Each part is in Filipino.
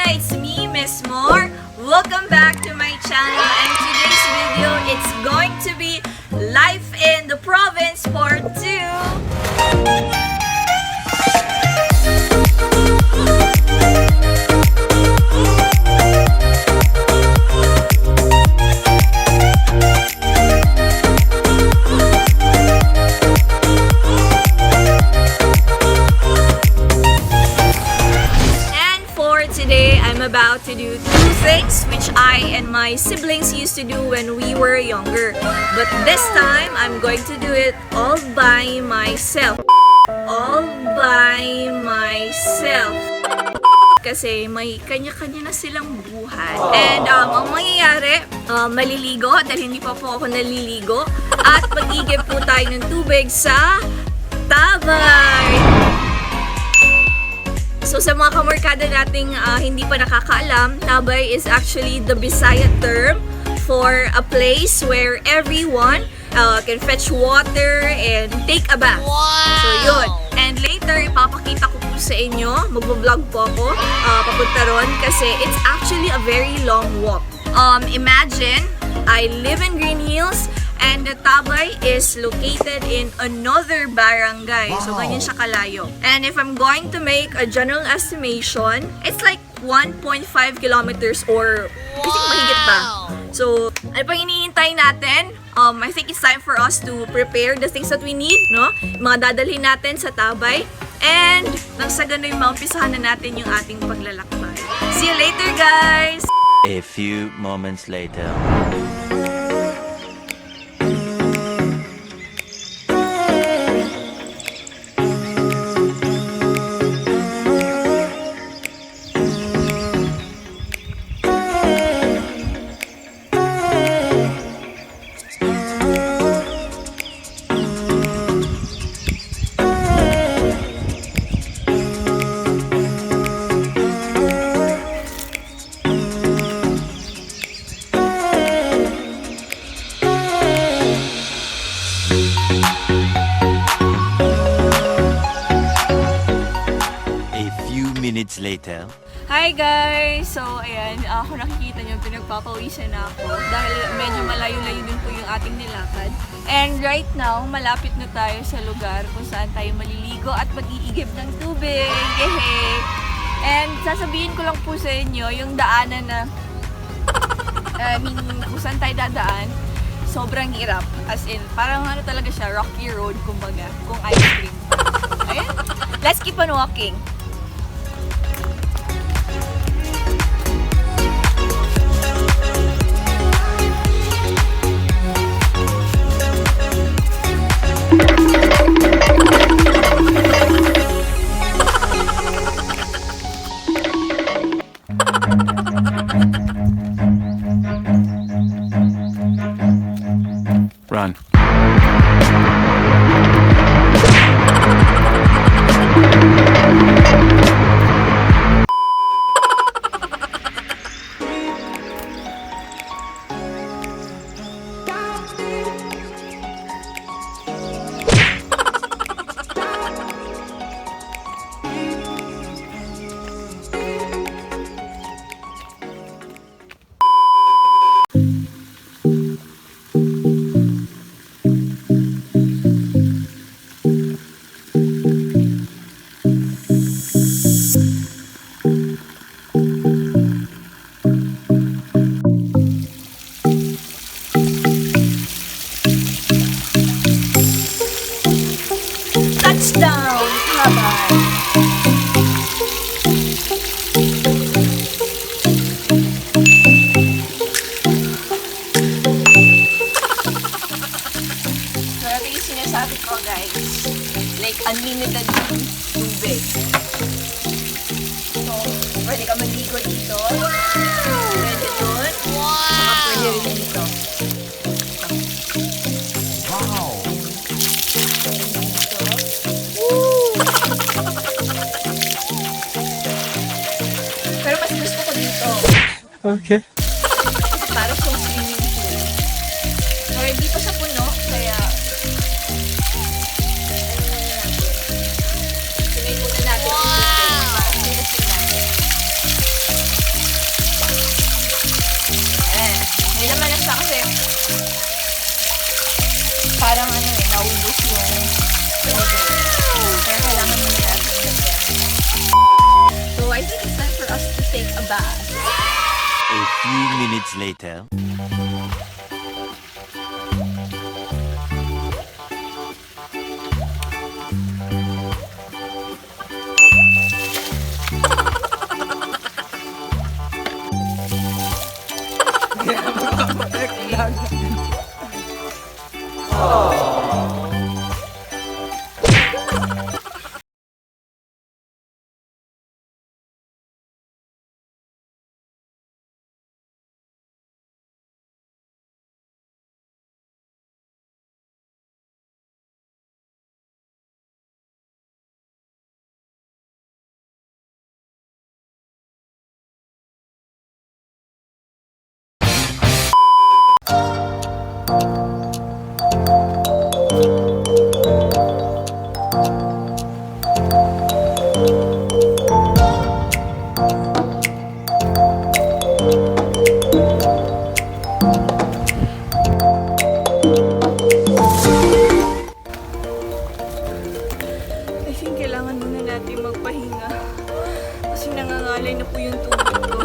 Algena, it's me, MissMore. Welcome back to my channel, and today's video, it's going to be Life in the Province Part 2. I'm about to do two things which I and my siblings used to do when we were younger. But this time, I'm going to do it all by myself. All by myself. Kasi may kanya-kanya na silang buhay. And ang mangyayari, maliligo dahil hindi pa po ako naliligo. At mag-igib po tayo ng tubig sa Tabay. So sa mga kamorkada nating hindi pa nakakaalam, Tabay is actually the Bisaya term for a place where everyone can fetch water and take a bath. Wow! So yun. And later, ipapakita ko po sa inyo, magbablog po ako papunta ron kasi it's actually a very long walk. Imagine, I live in Green Hills, and the Tabay is located in another barangay. So, ganyan siya kalayo. And if I'm going to make a general estimation, it's like 1.5 kilometers or I think mahigit pa. So, ano pang hinihintay natin? I think it's time for us to prepare the things that we need, no? Mga dadalhin natin sa Tabay. And, nang sa gano'y maumpisahan na natin yung ating paglalakbay. See you later, guys! A few moments later. Minutes later. Hi guys! So ayan, ako nakikita nyo, pinagpapawisan na ako dahil medyo malayo-layo din po yung ating nilakad. And right now, malapit na tayo sa lugar kung saan tayo maliligo at mag-iigib ng tubig. Yehey! And sasabihin ko lang po sa inyo, yung daanan na kung saan tayo dadaan, sobrang hirap. As in, parang ano talaga siya, rocky road, kumbaga, kung ice cream. Ayan, let's keep on walking. Run. Touchdown, Tabay! So, ito yung sinasabi ko, guys. Like, unlimited tubig. So, pwede ka maligo dito. Pwede doon. Saka pwede rin dito. Pero mas gusto ko dito. Okay. Para sa swimming pool. Pero hindi pa siya puno, kaya ano muna natin. Sunay muna natin. Wow! Para sa natin. minutes later. I think kailangan muna natin magpahinga. Kasi nangangalay na po yung tubig ko.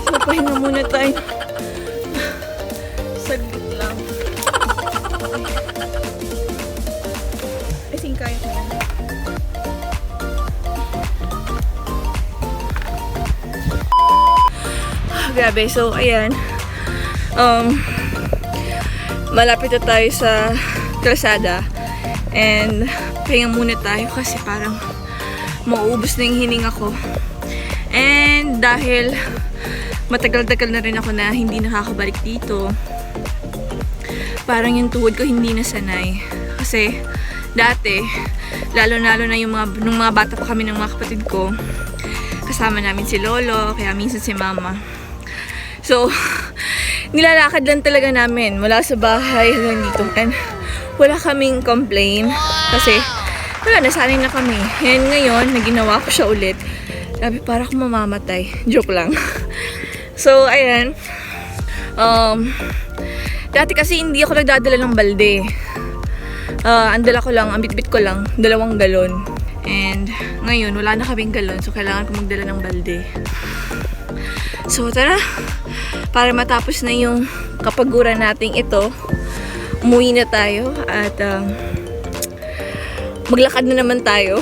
So, pahinga muna tayo. Saglit lang. I think kaya ko yan. Grabe. So, ayan. Malapit na tayo sa kalsada. And pahinga muna tayo kasi parang mauubos na yung hininga ko. And dahil matagal-tagal na rin ako na hindi nakakabalik dito, parang yung tuhod ko hindi nasanay. Kasi dati, lalo-lalo na nung mga bata pa kami ng mga kapatid ko, kasama namin si Lolo, kaya minsan si Mama. So, nilalakad lang talaga namin mula sa bahay hanggang dito. And wala kaming complain kasi wala, nasanay na kami. And ngayon, naginawa ko siya ulit. Sabi, para akong mamamatay. Joke lang. So, ayan. Dati kasi hindi ako nagdadala ng balde. Ang dala ko lang, ang bitbit ko lang, 2 galon. And ngayon, wala na kaming galon. So, kailangan ko magdala ng balde. So, tara. Para matapos na yung kapaguran nating ito, umuwi na tayo at maglakad na naman tayo.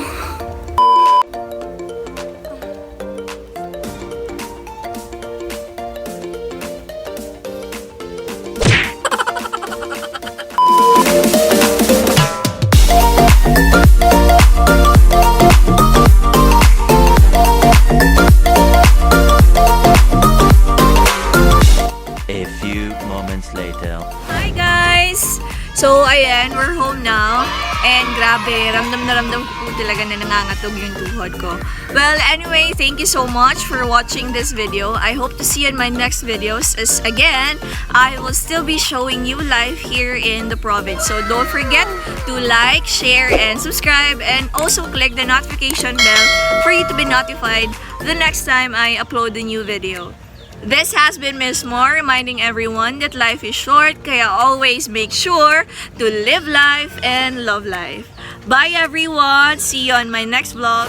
A few moments later. Hi guys! So, ayan, we're home now. And grabe, ramdam na ramdam ko po talaga na nangangatog yung tuhod ko. Well, anyway, thank you so much for watching this video. I hope to see you in my next videos. As again, I will still be showing you live here in the province. So don't forget to like, share, and subscribe. And also click the notification bell for you to be notified the next time I upload a new video. This has been MissMore, reminding everyone that life is short, kaya always make sure to live life and love life. Bye everyone! See you on my next vlog!